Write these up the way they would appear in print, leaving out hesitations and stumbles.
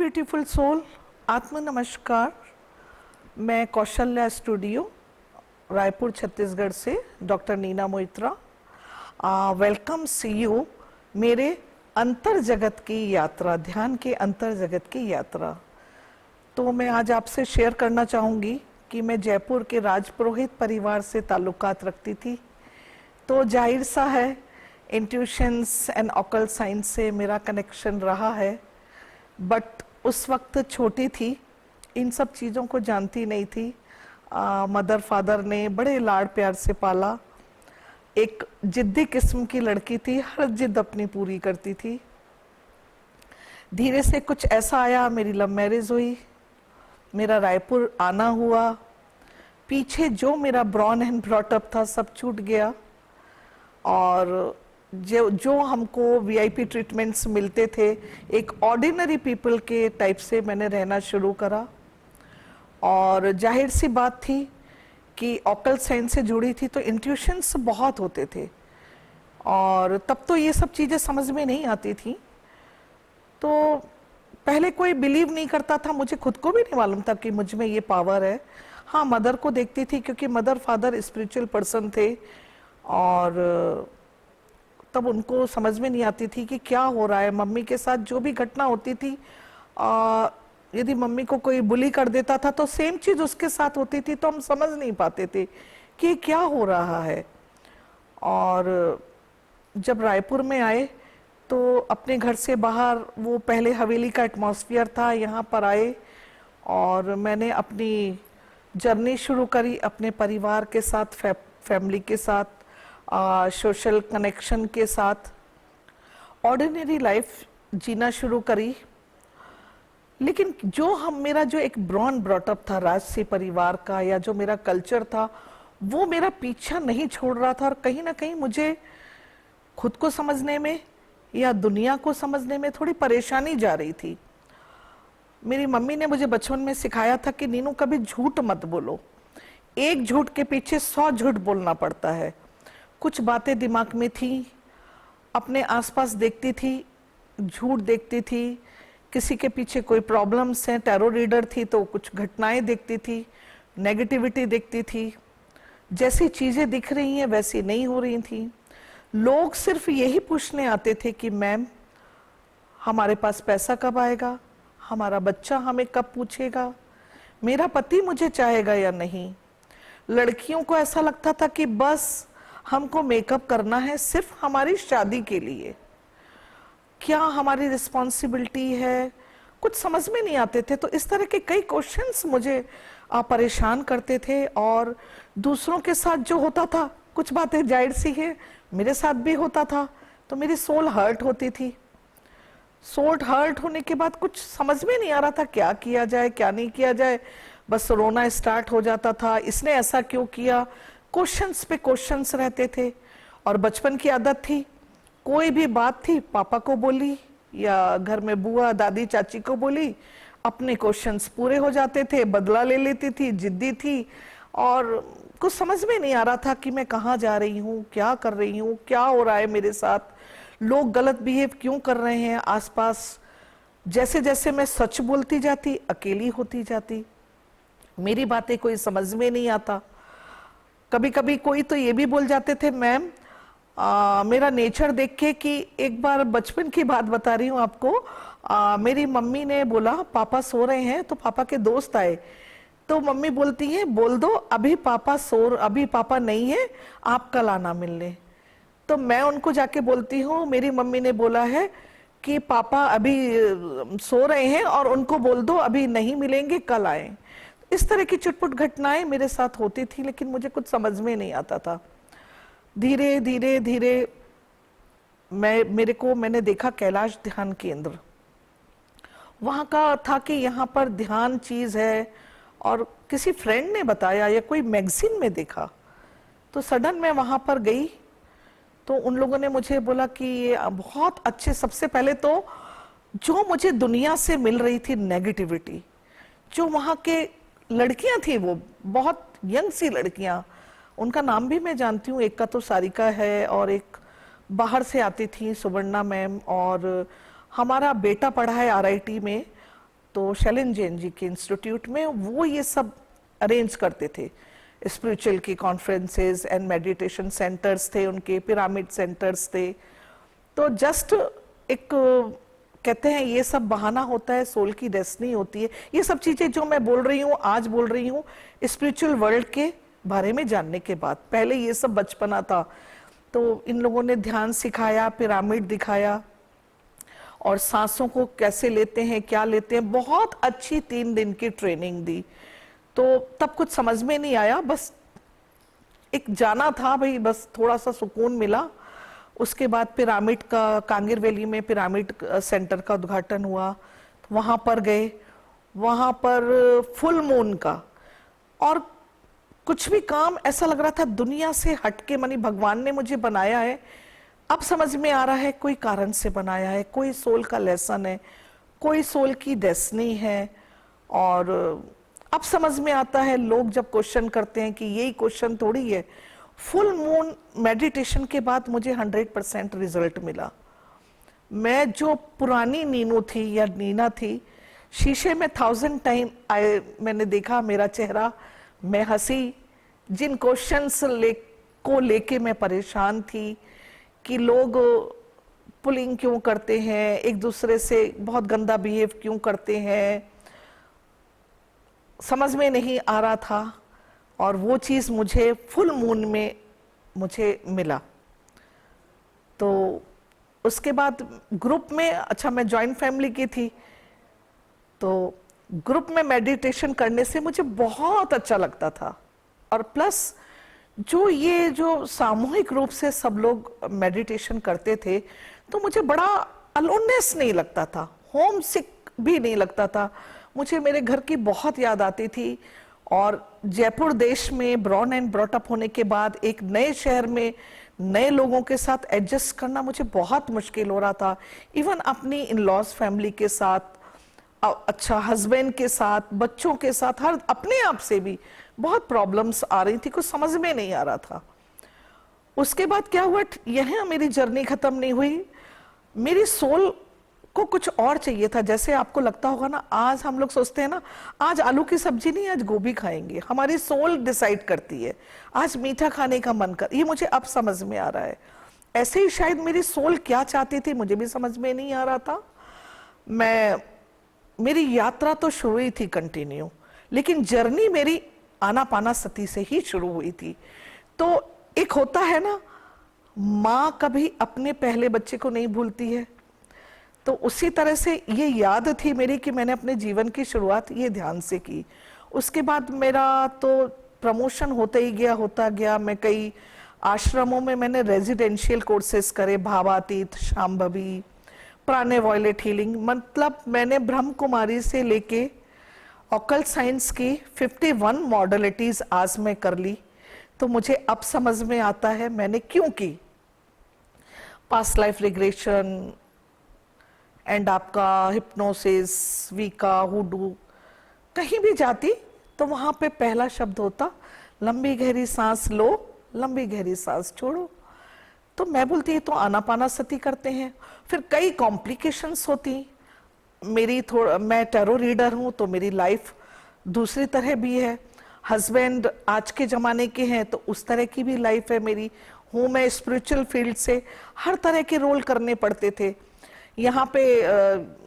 Beautiful soul, आत्म नमस्कार। मैं कौशल्या स्टूडियो रायपुर छत्तीसगढ़ से doctor Nina Moitra welcome see you मेरे अंतर जगत की यात्रा, ध्यान के अंतर जगत की यात्रा। तो मैं आज आपसे शेयर करना चाहूँगी कि मैं जयपुर के राजपुरोहित परिवार से ताल्लुकात रखती थी, तो जाहिर सा है इंट्यूशंस एंड ऑकल्ट साइंस से मेरा कनेक्शन रहा है। बट उस वक्त छोटी थी, इन सब चीज़ों को जानती नहीं थी। मदर फादर ने बड़े लाड़ प्यार से पाला। एक जिद्दी किस्म की लड़की थी, हर जिद अपनी पूरी करती थी। धीरे से कुछ ऐसा आया, मेरी लव मैरिज हुई, मेरा रायपुर आना हुआ। पीछे जो मेरा ब्रॉन एंड ब्रॉटअप था सब छूट गया, और जो हमको वीआईपी ट्रीटमेंट्स मिलते थे, एक ऑर्डिनरी पीपल के टाइप से मैंने रहना शुरू करा। और जाहिर सी बात थी कि ऑकल्ट साइंस से जुड़ी थी, तो इंट्यूशंस बहुत होते थे, और तब तो ये सब चीज़ें समझ में नहीं आती थी। तो पहले कोई बिलीव नहीं करता था, मुझे खुद को भी नहीं मालूम था कि मुझ में ये पावर है। हाँ, मदर को देखती थी क्योंकि मदर फादर स्पिरिचुअल पर्सन थे, और तब उनको समझ में नहीं आती थी कि क्या हो रहा है। मम्मी के साथ जो भी घटना होती थी, यदि मम्मी को कोई बुली कर देता था तो सेम चीज़ उसके साथ होती थी, तो हम समझ नहीं पाते थे कि क्या हो रहा है। और जब रायपुर में आए तो अपने घर से बाहर, वो पहले हवेली का एटमॉस्फेयर था, यहाँ पर आए और मैंने अपनी जर्नी शुरू करी अपने परिवार के साथ, फैमिली के साथ, सोशल कनेक्शन के साथ ऑर्डिनरी लाइफ जीना शुरू करी। लेकिन मेरा जो एक ब्रॉन ब्रॉटअप था राजसी परिवार का, या जो मेरा कल्चर था, वो मेरा पीछा नहीं छोड़ रहा था, और कहीं ना कहीं मुझे खुद को समझने में या दुनिया को समझने में थोड़ी परेशानी जा रही थी। मेरी मम्मी ने मुझे बचपन में सिखाया था कि नीनू, कभी झूठ मत बोलो, एक झूठ के पीछे 100 झूठ बोलना पड़ता है। कुछ बातें दिमाग में थी, अपने आसपास देखती थी, झूठ देखती थी, किसी के पीछे कोई प्रॉब्लम्स हैं, टैरो रीडर थी तो कुछ घटनाएं देखती थी, नेगेटिविटी देखती थी, जैसी चीज़ें दिख रही हैं वैसी नहीं हो रही थी। लोग सिर्फ यही पूछने आते थे कि मैम, हमारे पास पैसा कब आएगा, हमारा बच्चा हमें कब पूछेगा, मेरा पति मुझे चाहेगा या नहीं। लड़कियों को ऐसा लगता था कि बस हमको मेकअप करना है सिर्फ हमारी शादी के लिए, क्या हमारी रिस्पॉन्सिबिलिटी है, कुछ समझ में नहीं आते थे। तो इस तरह के कई क्वेश्चंस मुझे परेशान करते थे। और दूसरों के साथ जो होता था, कुछ बातें जाहिर सी है मेरे साथ भी होता था, तो मेरी सोल हर्ट होती थी। सोल हर्ट होने के बाद कुछ समझ में नहीं आ रहा था क्या किया जाए क्या नहीं किया जाए, बस रोना स्टार्ट हो जाता था, इसने ऐसा क्यों किया, क्वेश्चंस पे क्वेश्चंस रहते थे। और बचपन की आदत थी, कोई भी बात थी पापा को बोली या घर में बुआ दादी चाची को बोली, अपने क्वेश्चंस पूरे हो जाते थे, बदला ले लेती थी, जिद्दी थी, और कुछ समझ में नहीं आ रहा था कि मैं कहाँ जा रही हूँ, क्या कर रही हूँ, क्या हो रहा है मेरे साथ, लोग गलत बिहेव क्यों कर रहे हैं आसपास। जैसे जैसे मैं सच बोलती जाती, अकेली होती जाती, मेरी बातें कोई समझ में नहीं आता। कभी कभी कोई तो ये भी बोल जाते थे मैम, मेरा नेचर देख के, कि एक बार बचपन की बात बता रही हूँ आपको, मेरी मम्मी ने बोला पापा सो रहे हैं, तो पापा के दोस्त आए, तो मम्मी बोलती है बोल दो अभी पापा नहीं है, आप कल आना मिलने। तो मैं उनको जाके बोलती हूँ मेरी मम्मी ने बोला है कि पापा अभी सो रहे हैं और उनको बोल दो अभी नहीं मिलेंगे, कल आए। इस तरह की चुटपुट घटनाएं मेरे साथ होती थी, लेकिन मुझे कुछ समझ में नहीं आता था। धीरे धीरे धीरे मैंने देखा कैलाश ध्यान केंद्र, वहाँ का था कि यहाँ पर ध्यान चीज़ है, और किसी फ्रेंड ने बताया या कोई मैगजीन में देखा, तो सडन मैं वहाँ पर गई। तो उन लोगों ने मुझे बोला कि ये बहुत अच्छे, सबसे पहले तो जो मुझे दुनिया से मिल रही थी नेगेटिविटी, जो वहाँ के लड़कियां थी वो बहुत यंग सी लड़कियां, उनका नाम भी मैं जानती हूँ, एक का तो सारिका है और एक बाहर से आती थी सुवर्णा मैम, और हमारा बेटा पढ़ा है आरआईटी में, तो शैलेन जैन जी के इंस्टीट्यूट में वो ये सब अरेंज करते थे। स्पिरिचुअल की कॉन्फ्रेंसेस एंड मेडिटेशन सेंटर्स थे उनके, पिरामिड सेंटर्स थे। तो जस्ट एक कहते हैं ये सब बहाना होता है, सोल की डेस्टिनी होती है। ये सब चीजें जो मैं बोल रही हूँ, आज बोल रही हूँ स्पिरिचुअल वर्ल्ड के बारे में जानने के बाद। पहले ये सब बचपना था। तो इन लोगों ने ध्यान सिखाया, पिरामिड दिखाया और सांसों को कैसे लेते हैं, क्या लेते हैं। बहुत अच्छी 3 दिन की ट्रेनिंग दी। तो तब कुछ समझ में नहीं आया, बस एक जाना था भाई, बस थोड़ा सा सुकून मिला। उसके बाद पिरामिड का, कांगेर वैली में पिरामिड सेंटर का उद्घाटन हुआ, वहां पर गए। वहां पर फुल मून का और कुछ भी काम ऐसा लग रहा था दुनिया से हटके, मानी भगवान ने मुझे बनाया है। अब समझ में आ रहा है कोई कारण से बनाया है, कोई सोल का लेसन है, कोई सोल की डेस्टिनी है। और अब समझ में आता है, लोग जब क्वेश्चन करते हैं कि यही क्वेश्चन थोड़ी है। फुल मून मेडिटेशन के बाद मुझे 100% रिजल्ट मिला। मैं जो पुरानी नीनू थी या नीना थी, शीशे में 1000 टाइम मैंने देखा मेरा चेहरा, मैं हंसी। जिन क्वेश्चंस को लेके मैं परेशान थी कि लोग पुलिंग क्यों करते हैं, एक दूसरे से बहुत गंदा बिहेव क्यों करते हैं, समझ में नहीं आ रहा था। और वो चीज मुझे फुल मून में मुझे मिला। तो उसके बाद ग्रुप में, अच्छा मैं जॉइंट फैमिली की थी, तो ग्रुप में मेडिटेशन करने से मुझे बहुत अच्छा लगता था। और प्लस जो सामूहिक रूप से सब लोग मेडिटेशन करते थे, तो मुझे बड़ा अलोननेस नहीं लगता था, होम सिक भी नहीं लगता था। मुझे मेरे घर की बहुत याद आती थी। और जयपुर देश में ब्रॉन एंड ब्रॉट अप होने के बाद एक नए शहर में नए लोगों के साथ एडजस्ट करना मुझे बहुत मुश्किल हो रहा था। इवन अपनी इन लॉज फैमिली के साथ, अच्छा हस्बैंड के साथ, बच्चों के साथ, हर अपने आप से भी बहुत प्रॉब्लम्स आ रही थी, कुछ समझ में नहीं आ रहा था। उसके बाद क्या हुआ, यह मेरी जर्नी खत्म नहीं हुई। मेरी सोल को कुछ और चाहिए था। जैसे आपको लगता होगा ना, आज हम लोग सोचते हैं ना, आज आलू की सब्जी नहीं, आज गोभी खाएंगे। हमारी सोल डिसाइड करती है, आज मीठा खाने का मन कर। ये मुझे अब समझ में आ रहा है। ऐसे ही शायद मेरी सोल क्या चाहती थी, मुझे भी समझ में नहीं आ रहा था। मेरी यात्रा तो शुरू ही थी कंटिन्यू, लेकिन जर्नी मेरी आनापानासती से ही शुरू हुई थी। तो एक होता है ना, माँ कभी अपने पहले बच्चे को नहीं भूलती है। तो उसी तरह से ये याद थी मेरी कि मैंने अपने जीवन की शुरुआत ये ध्यान से की। उसके बाद मेरा तो प्रमोशन होता ही गया, होता गया। मैं कई आश्रमों में मैंने रेजिडेंशियल कोर्सेज करे, भावातीत, शांभवी, प्राणे वॉयलेट हीलिंग। मतलब मैंने ब्रह्म कुमारी से लेके ऑकल्ट साइंस की 51 मॉडलिटीज आज मैं कर ली। तो मुझे अब समझ में आता है मैंने क्यों की। पास्ट लाइफ रिग्रेशन एंड आपका हिप्नोसिस, वीका, हुडू, कहीं भी जाती तो वहां पे पहला शब्द होता लंबी गहरी सांस लो, लंबी गहरी सांस छोड़ो। तो मैं बोलती है तो आनापानासती करते हैं। फिर कई कॉम्प्लिकेशंस होती। मैं टैरो रीडर हूं, तो मेरी लाइफ दूसरी तरह भी है। हस्बैंड आज के जमाने के हैं, तो उस तरह की भी लाइफ है मेरी। हूं मैं स्पिरिचुअल फील्ड से, हर तरह के रोल करने पड़ते थे। यहाँ पे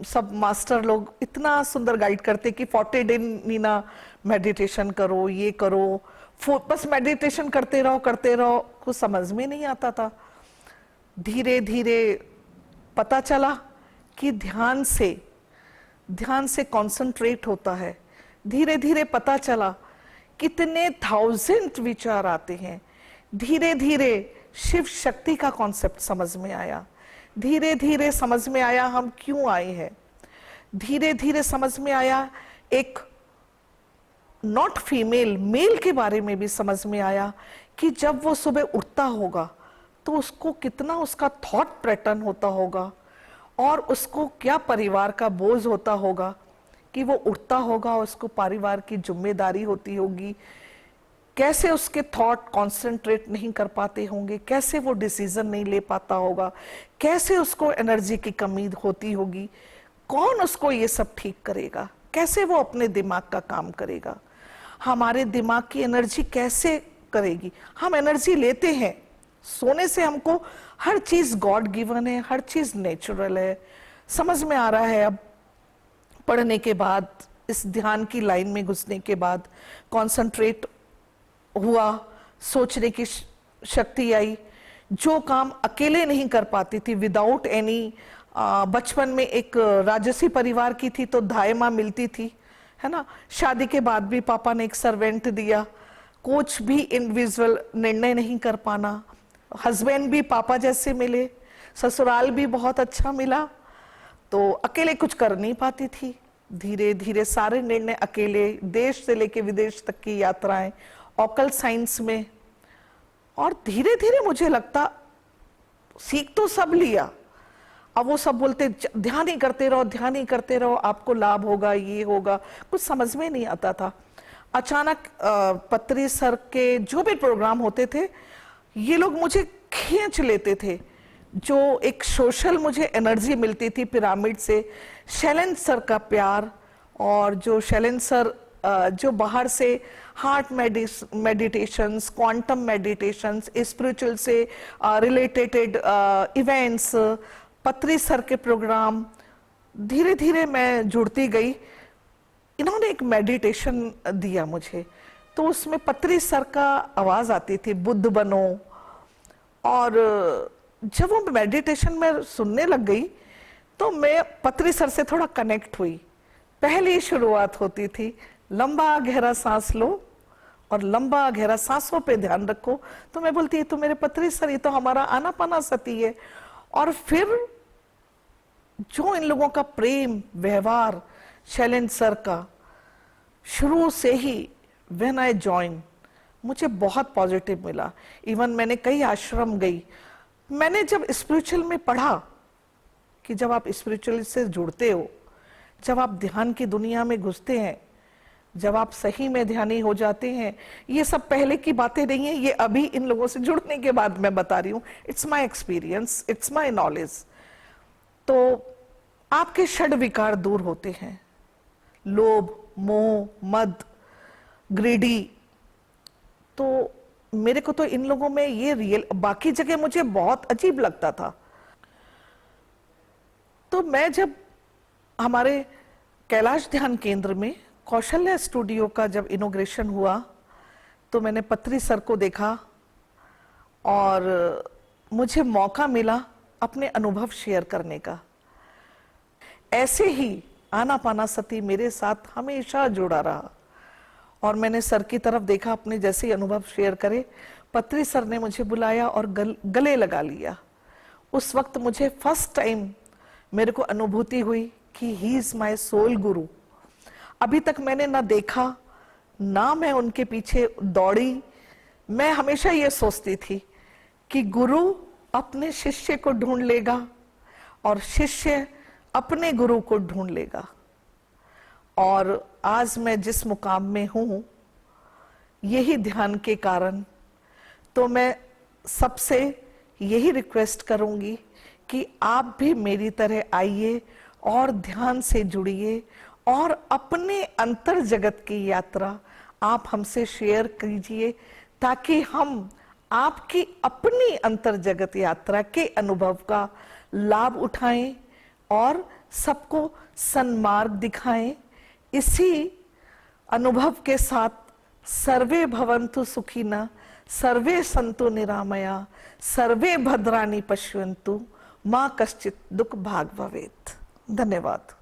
सब मास्टर लोग इतना सुंदर गाइड करते कि 40 दिन नीना मेडिटेशन करो, ये करो, बस मेडिटेशन करते रहो। कुछ समझ में नहीं आता था। धीरे धीरे पता चला कि ध्यान से कंसंट्रेट होता है। धीरे धीरे पता चला कितने 1000 विचार आते हैं। धीरे धीरे शिव शक्ति का कॉन्सेप्ट समझ में आया। धीरे धीरे समझ में आया हम क्यों आए हैं। धीरे धीरे समझ में आया एक नॉट फीमेल, मेल के बारे में भी समझ में आया कि जब वो सुबह उठता होगा तो उसको कितना उसका थॉट पैटर्न होता होगा और उसको क्या परिवार का बोझ होता होगा कि वो उठता होगा, उसको परिवार की जिम्मेदारी होती होगी, कैसे उसके थॉट कंसंट्रेट नहीं कर पाते होंगे, कैसे वो डिसीजन नहीं ले पाता होगा, कैसे उसको एनर्जी की कमी होती होगी, कौन उसको ये सब ठीक करेगा। कैसे वो अपने दिमाग का काम करेगा, हमारे दिमाग की एनर्जी कैसे करेगी। हम एनर्जी लेते हैं सोने से, हमको हर चीज गॉड गिवन है, हर चीज नेचुरल है। समझ में आ रहा है अब पढ़ने के बाद, इस ध्यान की लाइन में घुसने के बाद, कंसंट्रेट हुआ, सोचने की शक्ति आई। जो काम अकेले नहीं कर पाती थी विदाउट एनी, बचपन में एक राजसी परिवार की थी तो धाय माँ मिलती थी, है ना। शादी के बाद भी पापा ने एक सर्वेंट दिया, कुछ भी इंडिविजुअल निर्णय नहीं कर पाना। हस्बैंड भी पापा जैसे मिले, ससुराल भी बहुत अच्छा मिला, तो अकेले कुछ कर नहीं पाती थी। धीरे धीरे सारे निर्णय अकेले, देश से लेके विदेश तक की यात्राएं, ऑकल्ट साइंस में। और धीरे धीरे मुझे लगता सीख तो सब लिया, अब वो सब बोलते ध्यान ही करते रहो, ध्यान ही करते रहो, आपको लाभ होगा, ये होगा, कुछ समझ में नहीं आता था। अचानक पत्री सर के जो भी प्रोग्राम होते थे, ये लोग मुझे खींच लेते थे। जो एक सोशल मुझे एनर्जी मिलती थी पिरामिड से, शैलेंद्र सर का प्यार, और जो शैलेंद्र सर जो बाहर से heart meditations, quantum meditations, spiritual से रिलेटेड इवेंट्स, पत्री सर के प्रोग्राम, धीरे धीरे मैं जुड़ती गई। इन्होंने एक मेडिटेशन दिया मुझे, तो उसमें पत्री सर का आवाज आती थी, बुद्ध बनो। और जब वो मेडिटेशन में सुनने लग गई तो मैं पत्री सर से थोड़ा कनेक्ट हुई। पहली शुरुआत होती थी, लंबा गहरा सांस लो और लंबा गहरा सांसों पे ध्यान रखो। तो मैं बोलती है तो मेरे पत्री सर, ये तो हमारा आनापाना सती है। और फिर जो इन लोगों का प्रेम व्यवहार, शैलेंद्र सर का, शुरू से ही व्हेन आई जॉइन, मुझे बहुत पॉजिटिव मिला। इवन मैंने कई आश्रम गई। मैंने जब स्पिरिचुअल में पढ़ा कि जब आप स्पिरिचुअल से जुड़ते हो, जब आप ध्यान की दुनिया में घुसते हैं, जब आप सही में ध्यानी हो जाते हैं, ये सब पहले की बातें नहीं है, ये अभी इन लोगों से जुड़ने के बाद मैं बता रही हूँ। It's my experience, it's my knowledge. तो आपके षड विकार दूर होते हैं, लोभ, मोह, मद, ग्रीडी। तो मेरे को तो इन लोगों में ये रियल, बाकी जगह मुझे बहुत अजीब लगता था। तो मैं जब हमारे कैलाश ध्यान केंद्र में कौशल्या स्टूडियो का जब इनॉग्रेशन हुआ, तो मैंने पत्री सर को देखा और मुझे मौका मिला अपने अनुभव शेयर करने का। ऐसे ही आनापानासती मेरे साथ हमेशा जुड़ा रहा और मैंने सर की तरफ देखा, अपने जैसे अनुभव शेयर करे। पत्री सर ने मुझे बुलाया और गले लगा लिया। उस वक्त मुझे फर्स्ट टाइम मेरे को अनुभूति हुई कि ही इज माय सोल गुरु। अभी तक मैंने ना देखा, ना मैं उनके पीछे दौड़ी। मैं हमेशा ये सोचती थी कि गुरु अपने शिष्य को ढूंढ लेगा और शिष्य अपने गुरु को ढूंढ लेगा। और आज मैं जिस मुकाम में हूं, यही ध्यान के कारण। तो मैं सबसे यही रिक्वेस्ट करूंगी कि आप भी मेरी तरह आइए और ध्यान से जुड़िए और अपने अंतर जगत की यात्रा आप हमसे शेयर कीजिए, ताकि हम आपकी अपनी अंतर जगत यात्रा के अनुभव का लाभ उठाएं और सबको सन्मार्ग दिखाएं। इसी अनुभव के साथ सर्वे भवन्तु सुखिनः, सर्वे सन्तु निरामया, सर्वे भद्राणि पश्यन्तु, मां कश्चित् दुःख भाग् भवेत्। धन्यवाद।